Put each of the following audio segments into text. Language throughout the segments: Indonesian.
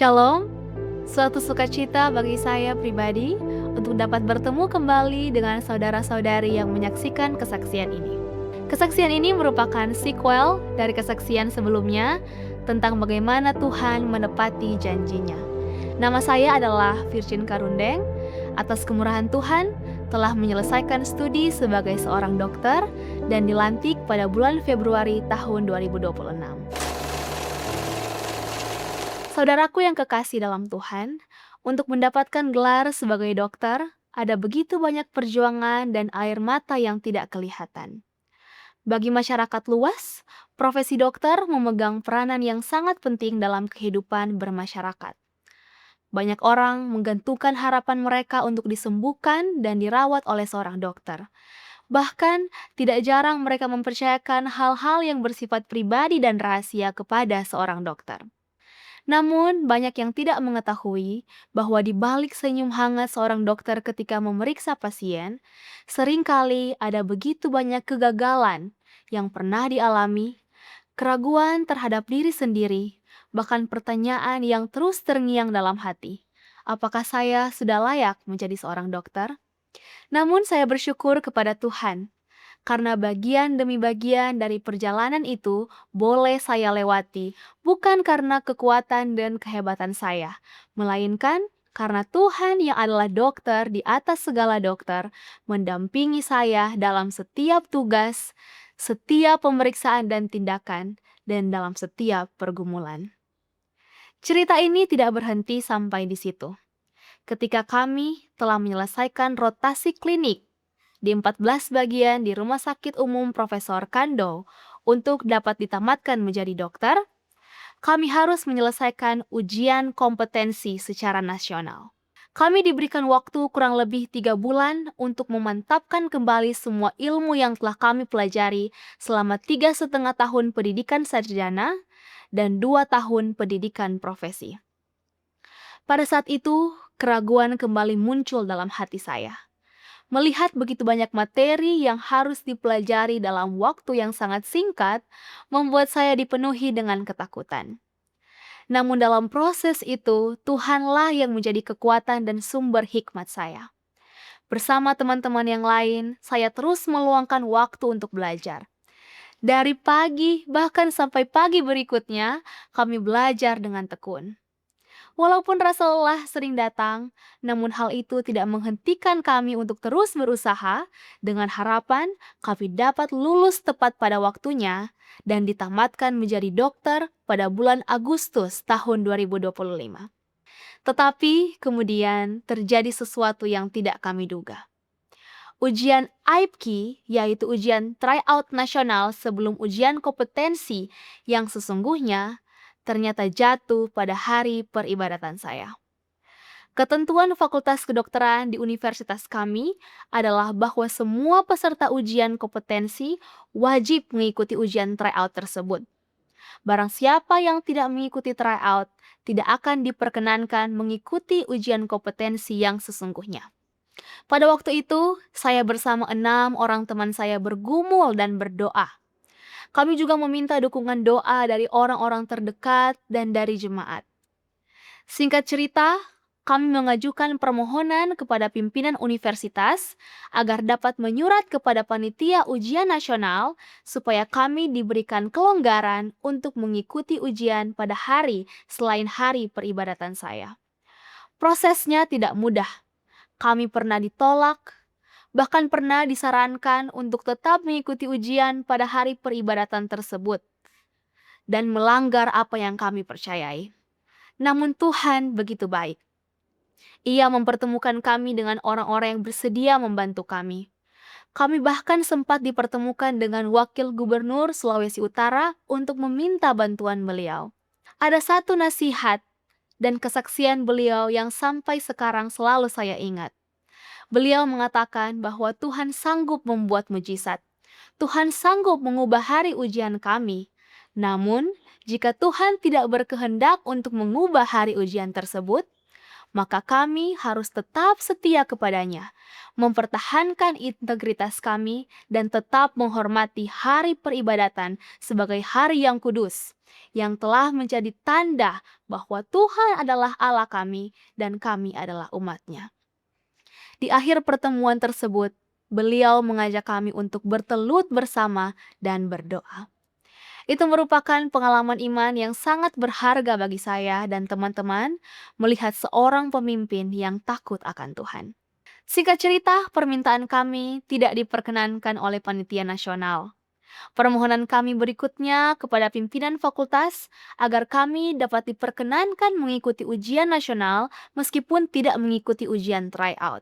Shalom, suatu sukacita bagi saya pribadi untuk dapat bertemu kembali dengan saudara-saudari yang menyaksikan kesaksian ini. Kesaksian ini merupakan sequel dari kesaksian sebelumnya tentang bagaimana Tuhan menepati janjinya. Nama saya adalah Virgin Karundeng. Atas kemurahan Tuhan, telah menyelesaikan studi sebagai seorang dokter dan dilantik pada bulan Februari tahun 2026. Saudaraku yang kekasih dalam Tuhan, untuk mendapatkan gelar sebagai dokter, ada begitu banyak perjuangan dan air mata yang tidak kelihatan. Bagi masyarakat luas, profesi dokter memegang peranan yang sangat penting dalam kehidupan bermasyarakat. Banyak orang menggantungkan harapan mereka untuk disembuhkan dan dirawat oleh seorang dokter. Bahkan, tidak jarang mereka mempercayakan hal-hal yang bersifat pribadi dan rahasia kepada seorang dokter. Namun, banyak yang tidak mengetahui bahwa di balik senyum hangat seorang dokter ketika memeriksa pasien, seringkali ada begitu banyak kegagalan yang pernah dialami, keraguan terhadap diri sendiri, bahkan pertanyaan yang terus terngiang dalam hati. Apakah saya sudah layak menjadi seorang dokter? Namun saya bersyukur kepada Tuhan karena bagian demi bagian dari perjalanan itu boleh saya lewati, bukan karena kekuatan dan kehebatan saya, melainkan karena Tuhan yang adalah dokter di atas segala dokter, mendampingi saya dalam setiap tugas, setiap pemeriksaan dan tindakan, dan dalam setiap pergumulan. Cerita ini tidak berhenti sampai di situ. Ketika kami telah menyelesaikan rotasi klinik di 14 bagian di Rumah Sakit Umum Profesor Kando untuk dapat ditamatkan menjadi dokter, kami harus menyelesaikan ujian kompetensi secara nasional. Kami diberikan waktu kurang lebih 3 bulan untuk memantapkan kembali semua ilmu yang telah kami pelajari selama 3,5 tahun pendidikan sarjana dan 2 tahun pendidikan profesi. Pada saat itu, keraguan kembali muncul dalam hati saya. Melihat begitu banyak materi yang harus dipelajari dalam waktu yang sangat singkat, membuat saya dipenuhi dengan ketakutan. Namun dalam proses itu, Tuhanlah yang menjadi kekuatan dan sumber hikmat saya. Bersama teman-teman yang lain, saya terus meluangkan waktu untuk belajar. Dari pagi bahkan sampai pagi berikutnya, kami belajar dengan tekun. Walaupun rasa lelah sering datang, namun hal itu tidak menghentikan kami untuk terus berusaha dengan harapan kami dapat lulus tepat pada waktunya dan ditamatkan menjadi dokter pada bulan Agustus tahun 2025. Tetapi kemudian terjadi sesuatu yang tidak kami duga. Ujian AIPKI, yaitu ujian tryout nasional sebelum ujian kompetensi yang sesungguhnya, ternyata jatuh pada hari peribadatan saya. Ketentuan Fakultas Kedokteran di universitas kami adalah bahwa semua peserta ujian kompetensi wajib mengikuti ujian tryout tersebut. Barang siapa yang tidak mengikuti tryout tidak akan diperkenankan mengikuti ujian kompetensi yang sesungguhnya. Pada waktu itu, saya bersama 6 orang teman saya bergumul dan berdoa. Kami juga meminta dukungan doa dari orang-orang terdekat dan dari jemaat. Singkat cerita, kami mengajukan permohonan kepada pimpinan universitas agar dapat menyurat kepada panitia ujian nasional supaya kami diberikan kelonggaran untuk mengikuti ujian pada hari selain hari peribadatan saya. Prosesnya tidak mudah. Kami pernah ditolak, bahkan pernah disarankan untuk tetap mengikuti ujian pada hari peribadatan tersebut dan melanggar apa yang kami percayai. Namun Tuhan begitu baik. Ia mempertemukan kami dengan orang-orang yang bersedia membantu kami. Kami bahkan sempat dipertemukan dengan Wakil Gubernur Sulawesi Utara untuk meminta bantuan beliau. Ada satu nasihat dan kesaksian beliau yang sampai sekarang selalu saya ingat. Beliau mengatakan bahwa Tuhan sanggup membuat mujizat. Tuhan sanggup mengubah hari ujian kami. Namun, jika Tuhan tidak berkehendak untuk mengubah hari ujian tersebut, maka kami harus tetap setia kepadanya, mempertahankan integritas kami, dan tetap menghormati hari peribadatan sebagai hari yang kudus, yang telah menjadi tanda bahwa Tuhan adalah Allah kami dan kami adalah umat-Nya. Di akhir pertemuan tersebut, beliau mengajak kami untuk bertelut bersama dan berdoa. Itu merupakan pengalaman iman yang sangat berharga bagi saya dan teman-teman melihat seorang pemimpin yang takut akan Tuhan. Singkat cerita, permintaan kami tidak diperkenankan oleh panitia nasional. Permohonan kami berikutnya kepada pimpinan fakultas agar kami dapat diperkenankan mengikuti ujian nasional meskipun tidak mengikuti ujian tryout.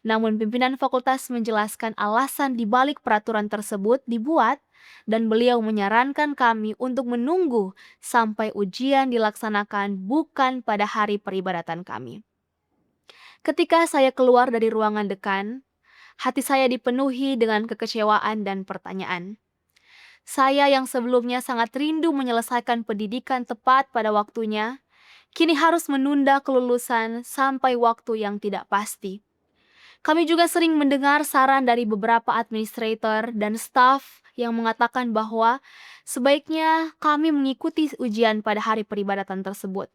Namun pimpinan fakultas menjelaskan alasan di balik peraturan tersebut dibuat dan beliau menyarankan kami untuk menunggu sampai ujian dilaksanakan bukan pada hari peribadatan kami. Ketika saya keluar dari ruangan dekan, hati saya dipenuhi dengan kekecewaan dan pertanyaan. Saya yang sebelumnya sangat rindu menyelesaikan pendidikan tepat pada waktunya, kini harus menunda kelulusan sampai waktu yang tidak pasti. Kami juga sering mendengar saran dari beberapa administrator dan staf yang mengatakan bahwa sebaiknya kami mengikuti ujian pada hari peribadatan tersebut.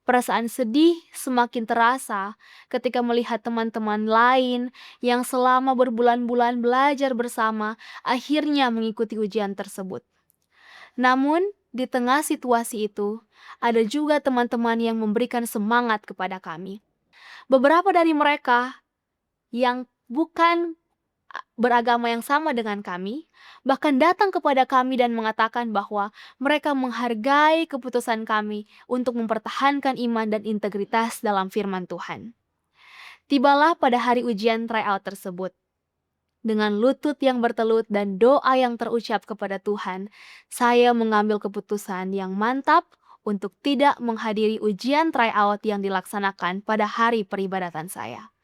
Perasaan sedih semakin terasa ketika melihat teman-teman lain yang selama berbulan-bulan belajar bersama akhirnya mengikuti ujian tersebut. Namun, di tengah situasi itu, ada juga teman-teman yang memberikan semangat kepada kami. Beberapa dari mereka yang bukan beragama yang sama dengan kami, bahkan datang kepada kami dan mengatakan bahwa mereka menghargai keputusan kami untuk mempertahankan iman dan integritas dalam firman Tuhan. Tibalah pada hari ujian tryout tersebut. Dengan lutut yang bertelut dan doa yang terucap kepada Tuhan, saya mengambil keputusan yang mantap untuk tidak menghadiri ujian tryout yang dilaksanakan pada hari peribadatan saya.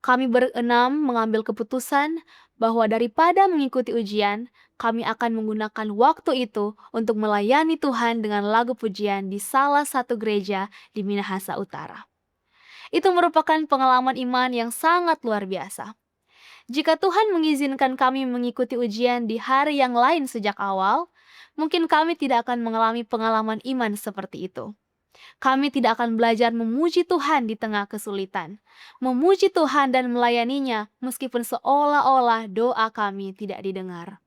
Kami berenam mengambil keputusan bahwa daripada mengikuti ujian, kami akan menggunakan waktu itu untuk melayani Tuhan dengan lagu pujian di salah satu gereja di Minahasa Utara. Itu merupakan pengalaman iman yang sangat luar biasa. Jika Tuhan mengizinkan kami mengikuti ujian di hari yang lain sejak awal, mungkin kami tidak akan mengalami pengalaman iman seperti itu. Kami tidak akan belajar memuji Tuhan di tengah kesulitan, memuji Tuhan dan melayaninya meskipun seolah-olah doa kami tidak didengar.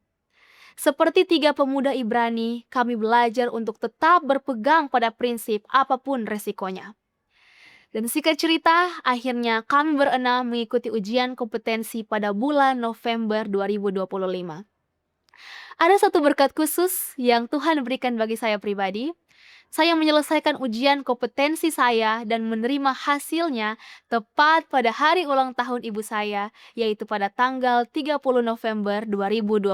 Seperti 3 pemuda Ibrani, kami belajar untuk tetap berpegang pada prinsip apapun resikonya. Dan singkat cerita, akhirnya kami berenam mengikuti ujian kompetensi pada bulan November 2025. Ada satu berkat khusus yang Tuhan berikan bagi saya pribadi. Saya menyelesaikan ujian kompetensi saya dan menerima hasilnya tepat pada hari ulang tahun ibu saya, yaitu pada tanggal 30 November 2025.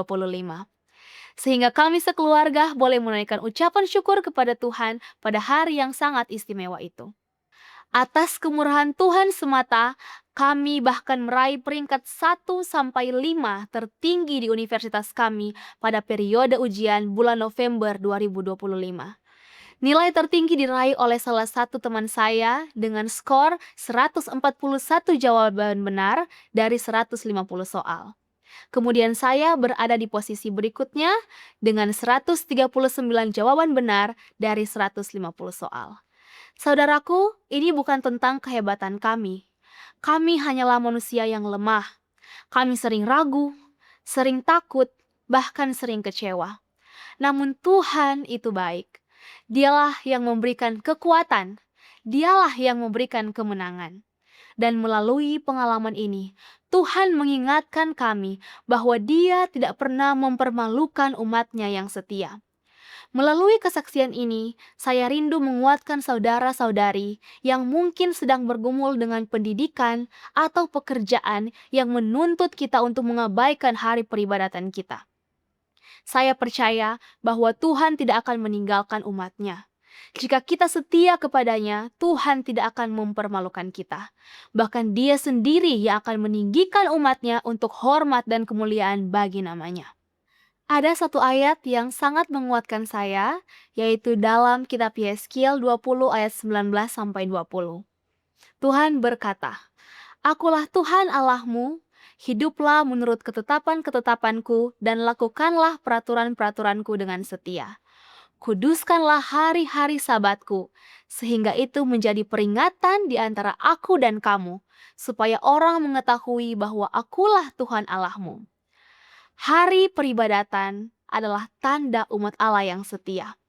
Sehingga kami sekeluarga boleh menaikkan ucapan syukur kepada Tuhan pada hari yang sangat istimewa itu. Atas kemurahan Tuhan semata, kami bahkan meraih peringkat 1 sampai 5 tertinggi di universitas kami pada periode ujian bulan November 2025. Nilai tertinggi diraih oleh salah satu teman saya dengan skor 141 jawaban benar dari 150 soal. Kemudian saya berada di posisi berikutnya dengan 139 jawaban benar dari 150 soal. Saudaraku, ini bukan tentang kehebatan kami. Kami hanyalah manusia yang lemah. Kami sering ragu, sering takut, bahkan sering kecewa. Namun Tuhan itu baik. Dialah yang memberikan kekuatan. Dialah yang memberikan kemenangan. Dan melalui pengalaman ini, Tuhan mengingatkan kami bahwa Dia tidak pernah mempermalukan umat-Nya yang setia. Melalui kesaksian ini, saya rindu menguatkan saudara-saudari yang mungkin sedang bergumul dengan pendidikan atau pekerjaan yang menuntut kita untuk mengabaikan hari peribadatan kita. Saya percaya bahwa Tuhan tidak akan meninggalkan umat-Nya. Jika kita setia kepadanya, Tuhan tidak akan mempermalukan kita. Bahkan Dia sendiri yang akan meninggikan umat-Nya untuk hormat dan kemuliaan bagi nama-Nya. Ada satu ayat yang sangat menguatkan saya, yaitu dalam kitab Yeskiel 20 ayat 19-20. Tuhan berkata, "Akulah Tuhan Allahmu, hiduplah menurut ketetapan-ketetapanku dan lakukanlah peraturan-peraturanku dengan setia. Kuduskanlah hari-hari Sabatku, sehingga itu menjadi peringatan di antara aku dan kamu, supaya orang mengetahui bahwa akulah Tuhan Allahmu." Hari peribadatan adalah tanda umat Allah yang setia.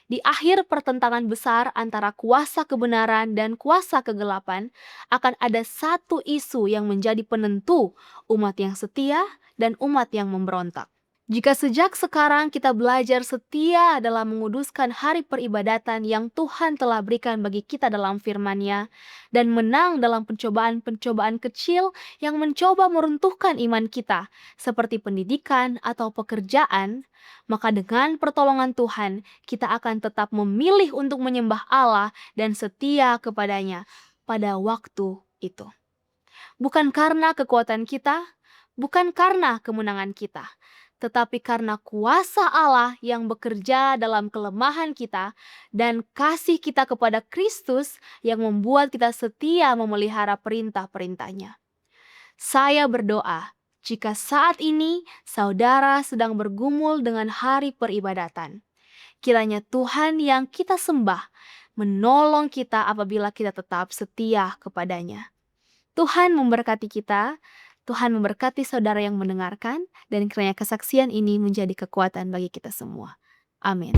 Di akhir pertentangan besar antara kuasa kebenaran dan kuasa kegelapan, akan ada satu isu yang menjadi penentu umat yang setia dan umat yang memberontak. Jika sejak sekarang kita belajar setia dalam menguduskan hari peribadatan yang Tuhan telah berikan bagi kita dalam firman-Nya, dan menang dalam pencobaan-pencobaan kecil yang mencoba meruntuhkan iman kita, seperti pendidikan atau pekerjaan, maka dengan pertolongan Tuhan, kita akan tetap memilih untuk menyembah Allah dan setia kepadanya pada waktu itu. Bukan karena kekuatan kita, bukan karena kemenangan kita, tetapi karena kuasa Allah yang bekerja dalam kelemahan kita dan kasih kita kepada Kristus yang membuat kita setia memelihara perintah-perintahnya. Saya berdoa, jika saat ini saudara sedang bergumul dengan hari peribadatan, kiranya Tuhan yang kita sembah menolong kita apabila kita tetap setia kepadanya. Tuhan memberkati kita, Tuhan memberkati saudara yang mendengarkan, dan kiranya kesaksian ini menjadi kekuatan bagi kita semua. Amin.